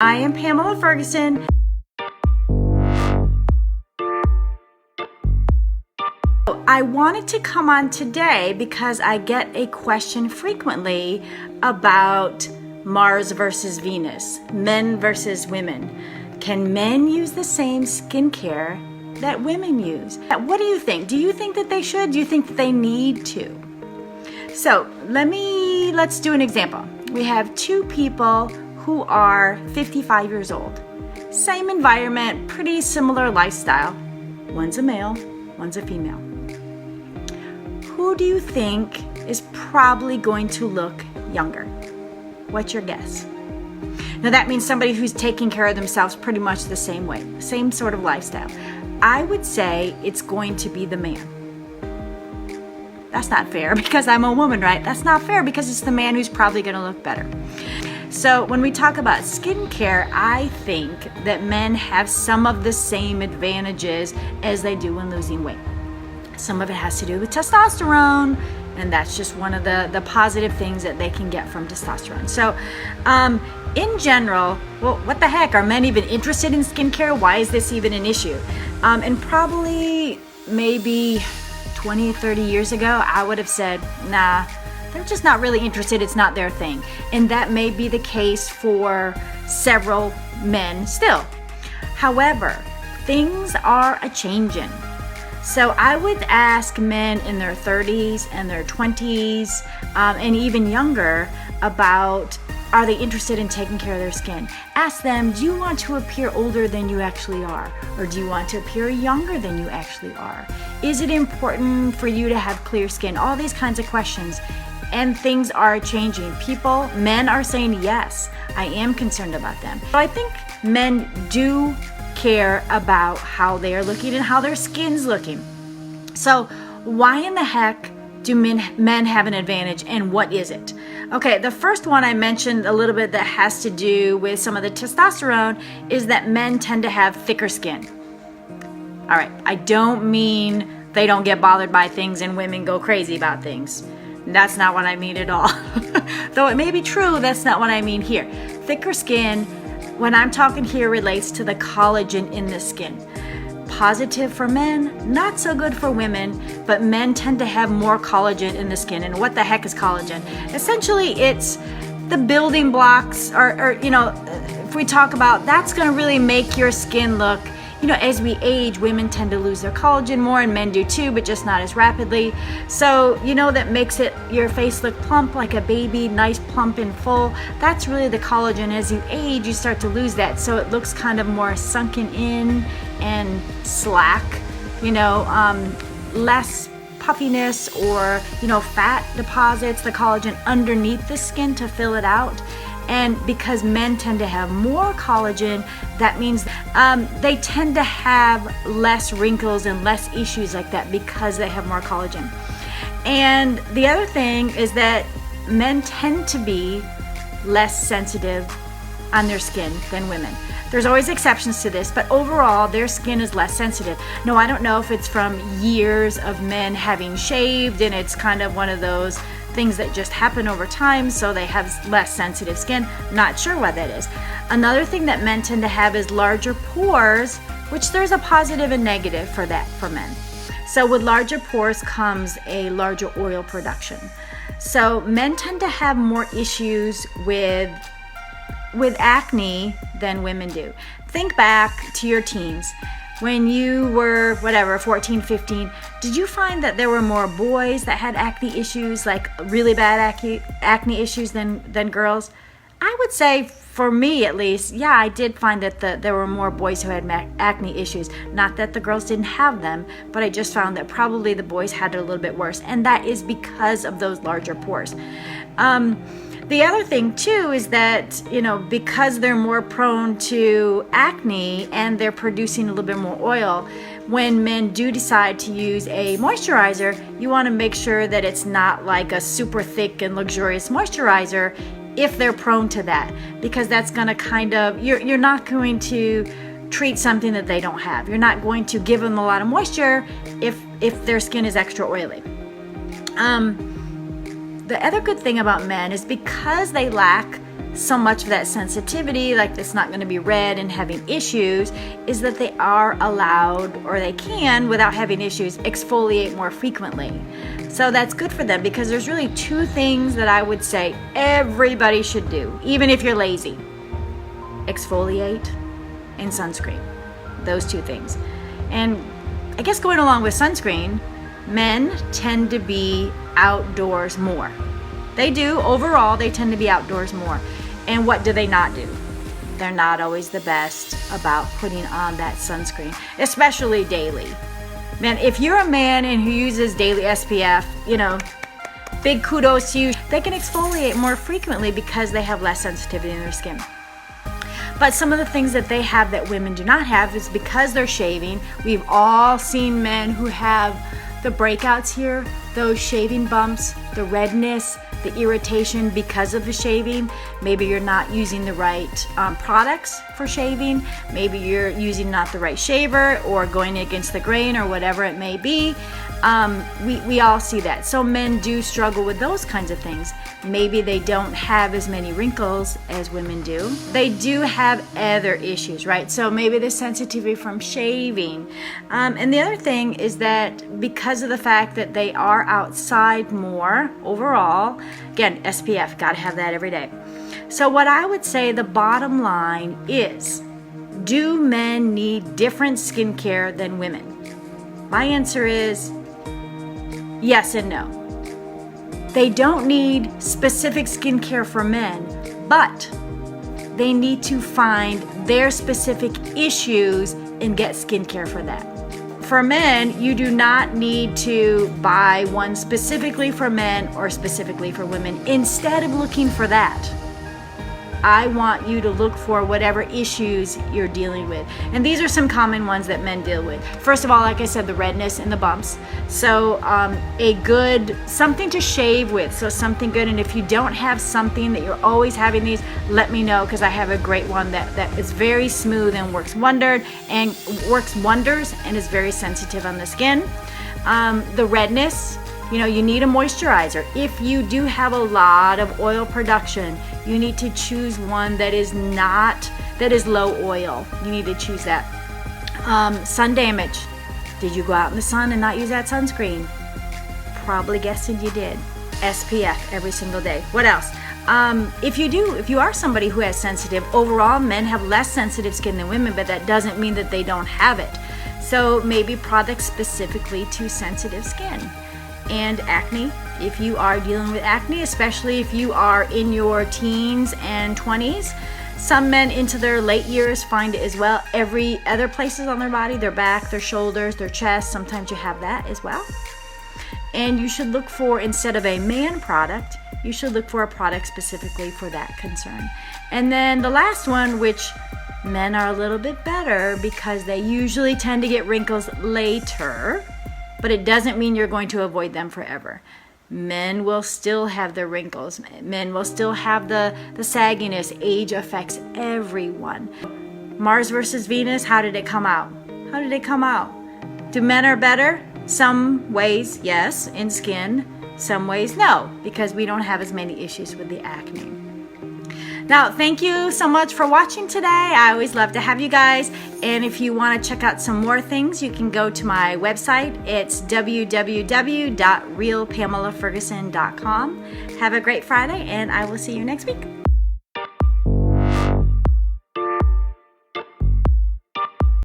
I am Pamela Ferguson. I wanted to come on today because I get a question frequently about Mars versus Venus, men versus women. Can men use the same skincare that women use? What do you think? Do you think that they should? Do you think that they need to? So let's do an example. We have two people who are 55 years old. Same environment, pretty similar lifestyle. One's a male, one's a female. Who do you think is probably going to look younger? What's your guess? Now that means somebody who's taking care of themselves pretty much the same way, same sort of lifestyle. I would say it's going to be the man. That's not fair because I'm a woman, right? That's not fair because it's the man who's probably going to look better. So when we talk about skincare, I think that men have some of the same advantages as they do when losing weight. Some of it has to do with testosterone, and that's just one of the positive things that they can get from testosterone. So in general, well, what the heck? Are men even interested in skincare? Why is this even an issue? And probably maybe 20, 30 years ago, I would have said, nah, they're just not really interested. It's not their thing. And that may be the case for several men still. However, things are a-changing. So I would ask men in their 30s and their 20s and even younger about, are they interested in taking care of their skin? Ask them, do you want to appear older than you actually are? Or do you want to appear younger than you actually are? Is it important for you to have clear skin? All these kinds of questions. And things are changing. Men are saying, yes, I am concerned about them. So I think men do care about how they are looking and how their skin's looking. So why in the heck do men have an advantage, and what is it? Okay, the first one I mentioned a little bit that has to do with some of the testosterone is that men tend to have thicker skin. All right, I don't mean they don't get bothered by things and women go crazy about things. That's not what I mean at all. Though it may be true, that's not what I mean here. Thicker skin, when I'm talking here, relates to the collagen in the skin. Positive for men, not so good for women, but men tend to have more collagen in the skin. And what the heck is collagen? Essentially, it's the building blocks, or if we talk about, that's going to really make your skin look, as we age, women tend to lose their collagen more, and men do too, but just not as rapidly. So, that makes your face look plump like a baby, nice, plump and full. That's really the collagen. As you age, you start to lose that. So it looks kind of more sunken in and slack, less puffiness or, fat deposits the collagen underneath the skin to fill it out. And because men tend to have more collagen, that means they tend to have less wrinkles and less issues like that because they have more collagen. And the other thing is that men tend to be less sensitive on their skin than women. There's always exceptions to this, but overall, their skin is less sensitive. No, I don't know if it's from years of men having shaved and it's kind of one of those things that just happen over time, so they have less sensitive skin. Not sure what that is. Another thing that men tend to have is larger pores, which there's a positive and negative for that for men. So with larger pores comes a larger oil production. So men tend to have more issues with acne than women do. Think back to your teens. When you were, 14, 15, did you find that there were more boys that had acne issues, like really bad acne issues than girls? I would say, for me at least, yeah, I did find that there were more boys who had acne issues. Not that the girls didn't have them, but I just found that probably the boys had it a little bit worse, and that is because of those larger pores. The other thing too is that, because they're more prone to acne and they're producing a little bit more oil, when men do decide to use a moisturizer, you want to make sure that it's not like a super thick and luxurious moisturizer if they're prone to that, because that's going to you're not going to treat something that they don't have. You're not going to give them a lot of moisture if their skin is extra oily. The other good thing about men is because they lack so much of that sensitivity, like it's not going to be red and having issues, is that they are allowed, or they can, without having issues, exfoliate more frequently. So that's good for them, because there's really two things that I would say everybody should do, even if you're lazy: exfoliate and sunscreen. Those two things. And I guess going along with sunscreen, men tend to be outdoors more. They do. Overall, they tend to be outdoors more. And what do they not do? They're not always the best about putting on that sunscreen, especially daily. Man, if you're a man and who uses daily SPF, big kudos to you. They can exfoliate more frequently because they have less sensitivity in their skin. But some of the things that they have that women do not have is because they're shaving. We've all seen men who have the breakouts here, those shaving bumps, the redness, the irritation because of the shaving. Maybe you're not using the right products for shaving. Maybe you're using not the right shaver, or going against the grain, or whatever it may be. We all see that. So men do struggle with those kinds of things. Maybe they don't have as many wrinkles as women do. They do have other issues, right? So maybe the sensitivity from shaving. And the other thing is that because of the fact that they are outside more overall, again, SPF, gotta have that every day. So what I would say, the bottom line is, do men need different skincare than women? My answer is yes and no. They don't need specific skincare for men, but they need to find their specific issues and get skincare for that. For men, you do not need to buy one specifically for men or specifically for women. Instead of looking for that, I want you to look for whatever issues you're dealing with. And these are some common ones that men deal with. First of all, like I said, the redness and the bumps. So something to shave with, so something good. And if you don't have something that you're always having these, let me know, because I have a great one that is very smooth and works wonders and is very sensitive on the skin. The redness, you need a moisturizer. If you do have a lot of oil production, you need to choose one that is low oil. You need to choose that. Sun damage. Did you go out in the sun and not use that sunscreen? Probably guessing you did. SPF every single day. What else? If you are somebody who has sensitive, overall men have less sensitive skin than women, but that doesn't mean that they don't have it. So maybe products specifically to sensitive skin. And acne, if you are dealing with acne, especially if you are in your teens and 20s. Some men into their late years find it as well. Every other places on their body, their back, their shoulders, their chest, sometimes you have that as well. And you should look for, instead of a man product, you should look for a product specifically for that concern. And then the last one, which men are a little bit better because they usually tend to get wrinkles later, but it doesn't mean you're going to avoid them forever. Men will still have the wrinkles. Men will still have the sagginess. Age affects everyone. Mars versus Venus, how did it come out? How did it come out? Do men are better? Some ways, yes, in skin. Some ways, no, because we don't have as many issues with the acne. Now, thank you so much for watching today. I always love to have you guys. And if you want to check out some more things, you can go to my website. It's www.realpamelaferguson.com. Have a great Friday, and I will see you next week.